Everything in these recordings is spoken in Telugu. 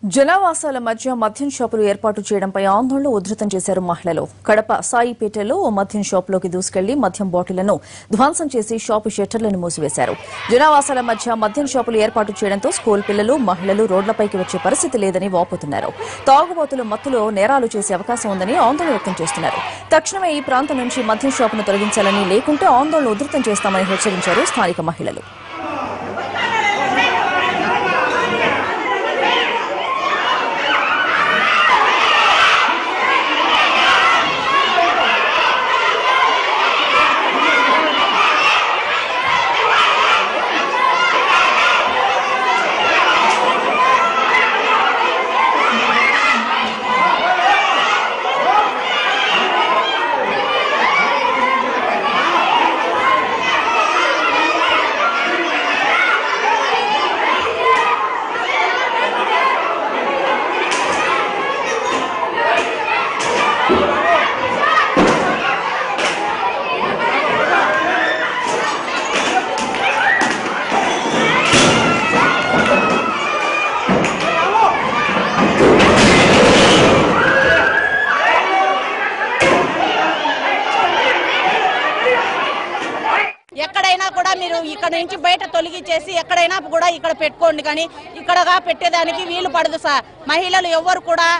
జనావాసాల మధ్య మద్యం షాపులు ఏర్పాటు చేయడంపై ఆందోళన ఉధృతం చేశారు మహిళలు. కడప సాయిపేటలో ఓ మద్యం షాపులోకి దూసుకెళ్లి మద్యం బాటిళ్లను ధ్వంసం చేసి షాపు షట్టర్లను మూసివేశారు. జనావాసాల మధ్య మద్యం షాపులు ఏర్పాటు చేయడంతో స్కూల్ పిల్లలు, మహిళలు రోడ్లపైకి వచ్చే పరిస్థితి లేదని వాపోతున్నారు. తాగుబోతులు మత్తులో నేరాలు చేసే అవకాశం ఉందని ఆందోళన వ్యక్తం చేస్తున్నారు. తక్షణమే ఈ ప్రాంతం నుంచి మద్యం షాపును తొలగించాలని, లేకుంటే ఆందోళన ఉధృతం చేస్తామని హెచ్చరించారు స్థానిక మహిళలు. ఎక్కడైనా కూడా మీరు ఇక్కడ నుంచి బయట తొలగించేసి ఎక్కడైనా కూడా ఇక్కడ పెట్టుకోండి, కానీ ఇక్కడగా పెట్టేదానికి వీలు పడదు సార్. మహిళలు ఎవరు కూడా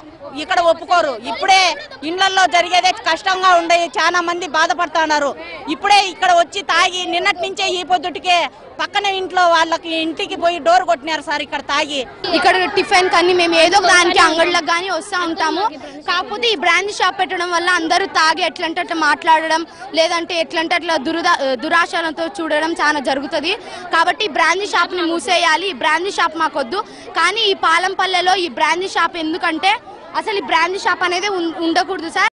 ఇక్కడ ఒప్పుకోరు. ఇప్పుడే ఇండ్లలో జరిగేదే కష్టంగా ఉండే, చాలా మంది బాధపడుతున్నారు. ఇప్పుడే ఇక్కడ వచ్చి తాగి నిన్నటి నుంచే ఈ పొద్దుటికే పక్కన ఇంట్లో వాళ్ళకి ఇంటికి పోయి డోర్ కొట్టినారు సార్. ఇక్కడ తాగి ఇక్కడ టిఫిన్ కానీ మేము ఏదో దానికి అంగళ్ళకి కానీ వస్తూ ఉంటాము. కాకపోతే ఈ బ్రాండ్ షాప్ పెట్టడం వల్ల అందరూ తాగి ఎట్లంటే అట్లా మాట్లాడడం, లేదంటే ఎట్లంటే అట్లా దురాశలతో చూడడం చాలా జరుగుతుంది. కాబట్టి ఈ బ్రాండ్ షాప్ని మూసేయాలి. ఈ బ్రాండ్ షాప్ మాకొద్దు. కానీ ఈ పాలంపల్లెలో ఈ బ్రాండ్ షాప్ ఎందుకంటే అసలు ఈ బ్రాండ్ షాప్ అనేది ఉండకూడదు సార్.